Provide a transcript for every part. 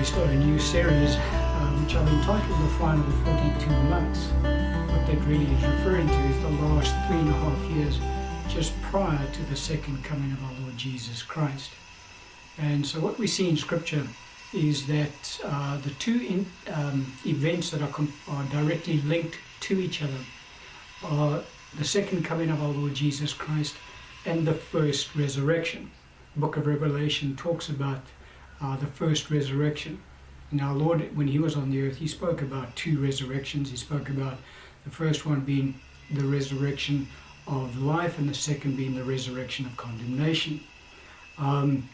we start a new series which I've entitled The Final 42 Months. What that really is referring to is the last 3.5 years just prior to the second coming of our Lord Jesus Christ. And so what we see in Scripture is that the two events that are directly linked to each other are the second coming of our Lord Jesus Christ and the first resurrection. The book of Revelation talks about the first resurrection. And our Lord, when he was on the earth, he spoke about two resurrections. He spoke about the first one being the resurrection of life and the second being the resurrection of condemnation. And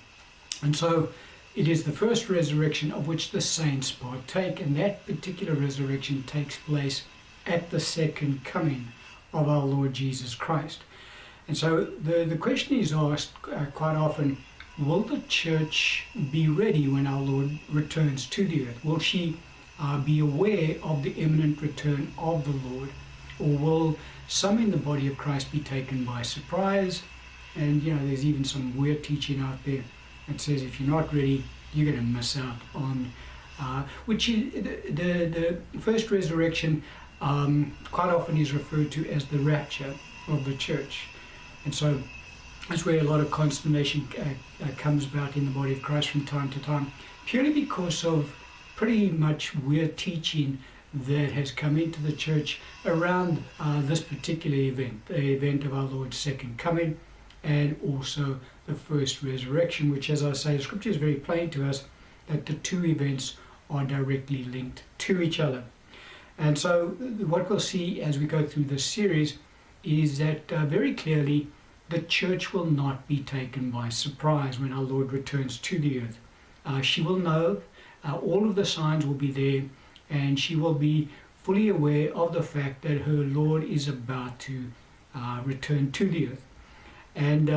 so it is the first resurrection of which the saints partake, and that particular resurrection takes place at the second coming of our Lord Jesus Christ. And so the question is asked quite often, will the church be ready when our Lord returns to the earth? Will she be aware of the imminent return of the Lord? Or will some in the body of Christ be taken by surprise? And there's even some weird teaching out there that says if you're not ready, you're going to miss out on, which is the first resurrection quite often is referred to as the rapture of the church. And so that's where a lot of consternation comes about in the body of Christ from time to time, purely because of pretty much weird teaching that has come into the church around this particular event, the event of our Lord's second coming, and also the first resurrection, which, as I say, the Scripture is very plain to us that the two events are directly linked to each other. And so what we'll see as we go through this series is that very clearly the church will not be taken by surprise when our Lord returns to the earth. She will know, all of the signs will be there, and she will be fully aware of the fact that her Lord is about to return to the earth. And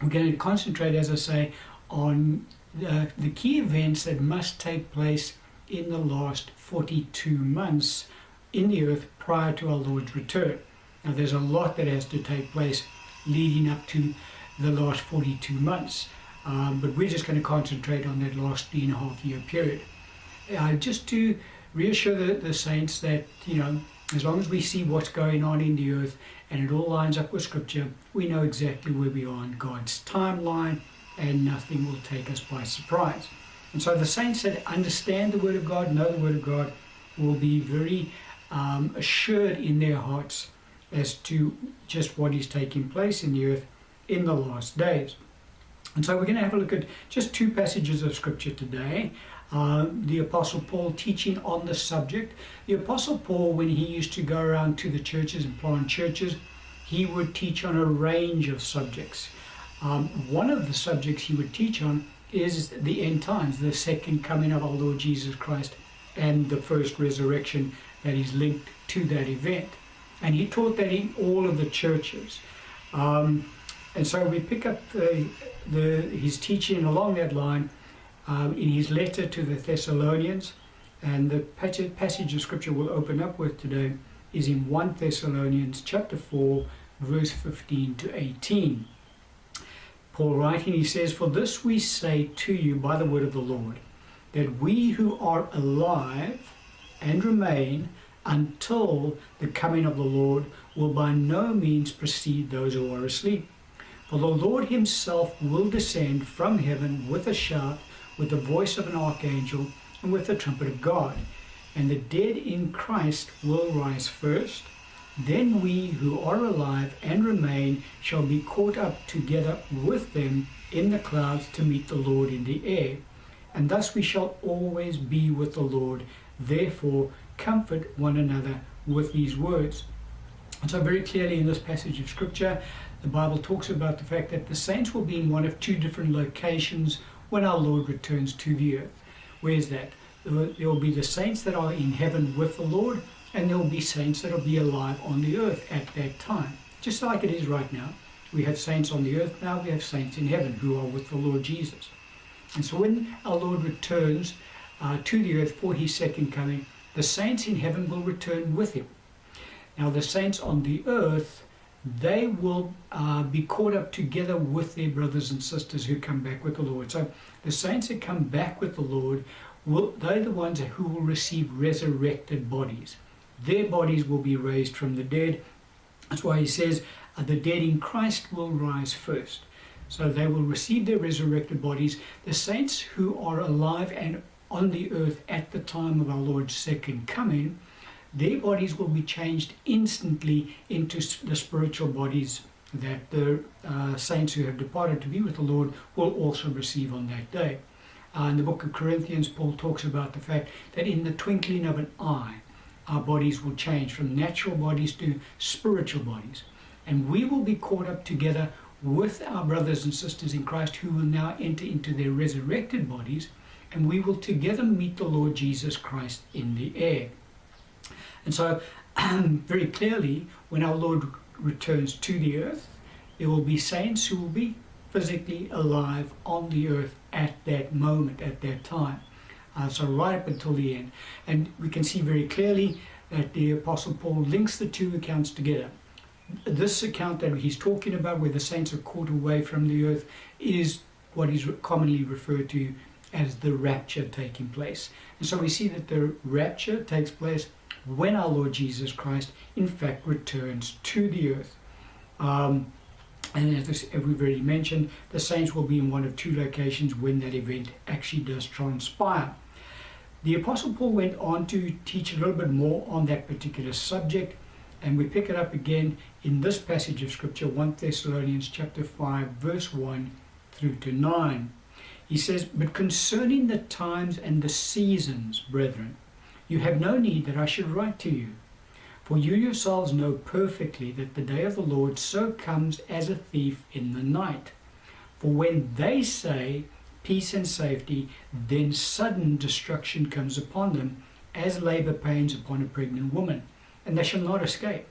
we're going to concentrate, as I say, on the key events that must take place in the last 42 months in the earth prior to our Lord's return. Now, there's a lot that has to take place leading up to the last 42 months. But we're just going to concentrate on that last 3.5 year period. Just to reassure the saints that, as long as we see what's going on in the earth and it all lines up with Scripture, we know exactly where we are in God's timeline and nothing will take us by surprise. And so the saints that understand the Word of God, know the Word of God, will be very assured in their hearts as to just what is taking place in the earth in the last days. And so we're going to have a look at just two passages of Scripture today. The Apostle Paul teaching on the subject. The Apostle Paul, when he used to go around to the churches and plant churches, he would teach on a range of subjects. One of the subjects he would teach on is the end times, the second coming of our Lord Jesus Christ and the first resurrection that is linked to that event. And he taught that in all of the churches. And so we pick up his teaching along that line in his letter to the Thessalonians. And the passage of Scripture we'll open up with today is in 1 Thessalonians chapter 4, verse 15 to 18. Paul writing, he says, "For this we say to you by the word of the Lord, that we who are alive and remain until the coming of the Lord will by no means precede those who are asleep. For the Lord himself will descend from heaven with a shout, with the voice of an archangel, and with the trumpet of God. And the dead in Christ will rise first. Then we who are alive and remain shall be caught up together with them in the clouds to meet the Lord in the air. And thus we shall always be with the Lord. Therefore, comfort one another with these words." And so very clearly in this passage of Scripture, the Bible talks about the fact that the saints will be in one of two different locations when our Lord returns to the earth. Where's that? There will be the saints that are in heaven with the Lord, and there will be saints that will be alive on the earth at that time. Just like it is right now. We have saints on the earth now, we have saints in heaven who are with the Lord Jesus. And so when our Lord returns to the earth for his second coming, the saints in heaven will return with him. Now the saints on the earth, they will be caught up together with their brothers and sisters who come back with the Lord. So the saints that come back with the Lord they're the ones who will receive resurrected bodies. Their bodies will be raised from the dead. That's why he says the dead in Christ will rise first. So they will receive their resurrected bodies. The saints who are alive and on the earth at the time of our Lord's second coming, their bodies will be changed instantly into the spiritual bodies that the saints who have departed to be with the Lord will also receive on that day. In the book of Corinthians, Paul talks about the fact that in the twinkling of an eye, our bodies will change from natural bodies to spiritual bodies. And we will be caught up together with our brothers and sisters in Christ who will now enter into their resurrected bodies, and we will together meet the Lord Jesus Christ in the air. And so, very clearly, when our Lord returns to the earth, there will be saints who will be physically alive on the earth at that moment, at that time. So right up until the end. And we can see very clearly that the Apostle Paul links the two accounts together. This account that he's talking about, where the saints are caught away from the earth, is what is commonly referred to as the rapture taking place. And so we see that the rapture takes place when our Lord Jesus Christ in fact returns to the earth. And as we've already mentioned, the saints will be in one of two locations when that event actually does transpire. The Apostle Paul went on to teach a little bit more on that particular subject, and we pick it up again in this passage of Scripture, 1 Thessalonians chapter 5, verse 1 through to 9. He says, "But concerning the times and the seasons, brethren, you have no need that I should write to you. For you yourselves know perfectly that the day of the Lord so comes as a thief in the night. For when they say peace and safety, then sudden destruction comes upon them, as labor pains upon a pregnant woman, and they shall not escape.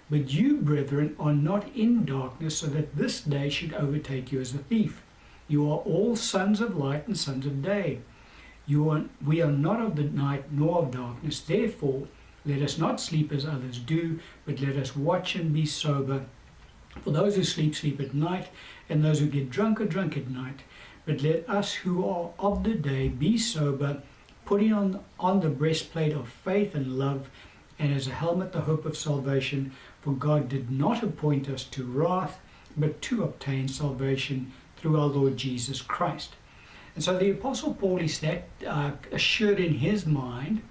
But you, brethren, are not in darkness, so that this day should overtake you as a thief. You are all sons of light and sons of day. We are not of the night nor of darkness. Therefore, let us not sleep as others do, but let us watch and be sober. For those who sleep, sleep at night, and those who get drunk are drunk at night. But let us who are of the day be sober, putting on the breastplate of faith and love, and as a helmet the hope of salvation. For God did not appoint us to wrath, but to obtain salvation through our Lord Jesus Christ." And so the Apostle Paul is that assured in his mind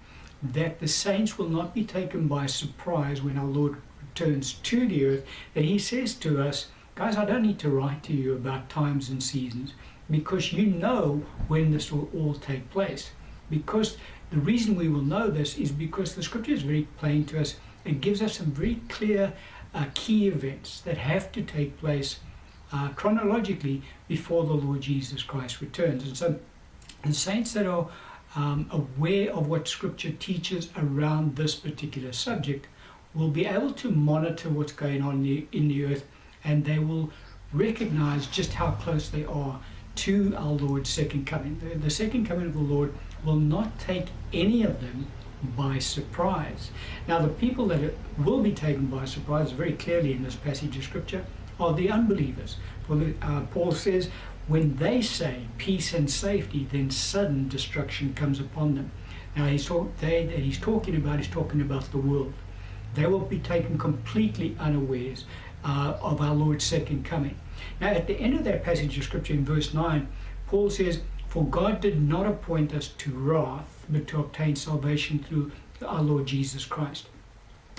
that the saints will not be taken by surprise when our Lord returns to the earth, that he says to us, guys, I don't need to write to you about times and seasons, because you know when this will all take place. Because the reason we will know this is because the Scripture is very plain to us. It gives us some very clear key events that have to take place chronologically before the Lord Jesus Christ returns. And so the saints that are aware of what Scripture teaches around this particular subject will be able to monitor what's going on in the earth, and they will recognize just how close they are to our Lord's second coming. The second coming of the Lord will not take any of them by surprise. Now, the people that will be taken by surprise very clearly in this passage of Scripture are the unbelievers. For Paul says, when they say peace and safety, then sudden destruction comes upon them. Now, he's talking about the world. They will be taken completely unawares of our Lord's second coming. Now, at the end of that passage of Scripture in verse 9, Paul says, "For God did not appoint us to wrath, but to obtain salvation through our Lord Jesus Christ."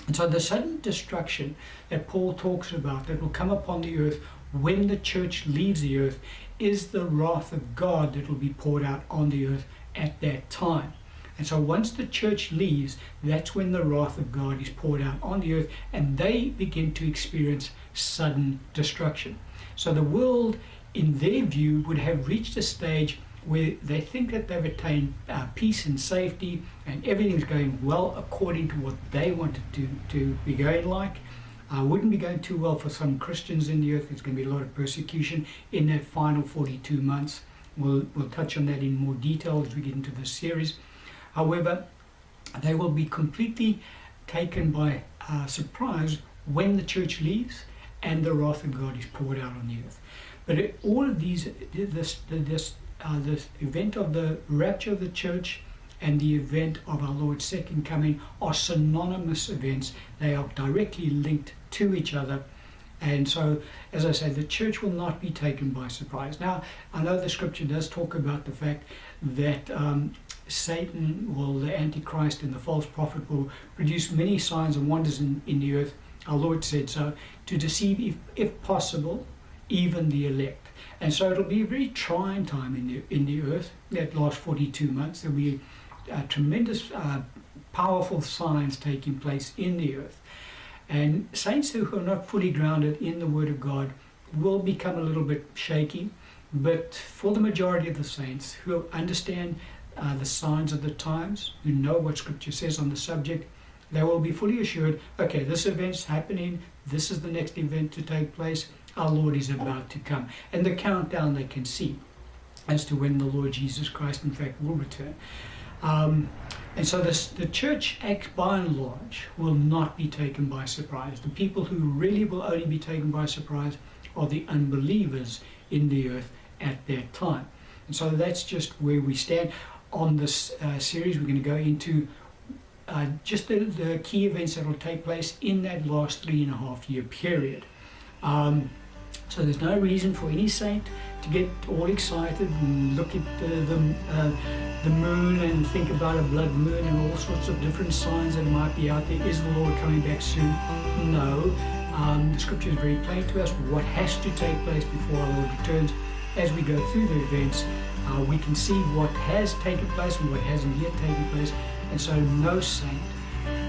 And so the sudden destruction that Paul talks about that will come upon the earth when the church leaves the earth is the wrath of God that will be poured out on the earth at that time. And so once the church leaves, that's when the wrath of God is poured out on the earth, and they begin to experience sudden destruction. So the world, in their view, would have reached a stage where they think that they've attained peace and safety, and everything's going well according to what they wanted to be going like. Wouldn't be going too well for some Christians in the earth. There's going to be a lot of persecution in that final 42 months. We'll touch on that in more detail as we get into this series. However, they will be completely taken by surprise when the church leaves and the wrath of God is poured out on the earth. But all of these, this event of the rapture of the church and the event of our Lord's second coming are synonymous events. They are directly linked to each other. And so, as I say, the church will not be taken by surprise. Now, I know the scripture does talk about the fact that Satan, the Antichrist and the false prophet, will produce many signs and wonders in the earth. Our Lord said so, to deceive, if possible, even the elect. And so it'll be a very trying time in the earth, that last 42 months. There'll be tremendous, powerful signs taking place in the earth. And saints who are not fully grounded in the Word of God will become a little bit shaky. But for the majority of the saints who understand the signs of the times, who know what Scripture says on the subject, they will be fully assured, okay, this event's happening, this is the next event to take place, our Lord is about to come. And the countdown they can see as to when the Lord Jesus Christ, in fact, will return. And so the church, by and large, will not be taken by surprise. The people who really will only be taken by surprise are the unbelievers in the earth at that time. And so that's just where we stand. On this series, we're going to go into just the key events that will take place in that last 3.5 year period. So there's no reason for any saint to get all excited and look at the moon and think about a blood moon and all sorts of different signs that might be out there. Is the Lord coming back soon? No. The scripture is very plain to us what has to take place before our Lord returns. As we go through the events, we can see what has taken place and what hasn't yet taken place. And so no saint,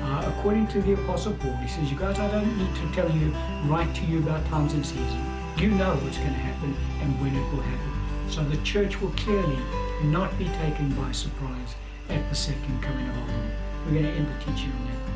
according to the Apostle Paul, he says, you guys, I don't need to write to you about times and seasons. You know what's going to happen and when it will happen. So the church will clearly not be taken by surprise at the second coming of our Lord. We're going to end the teaching on that.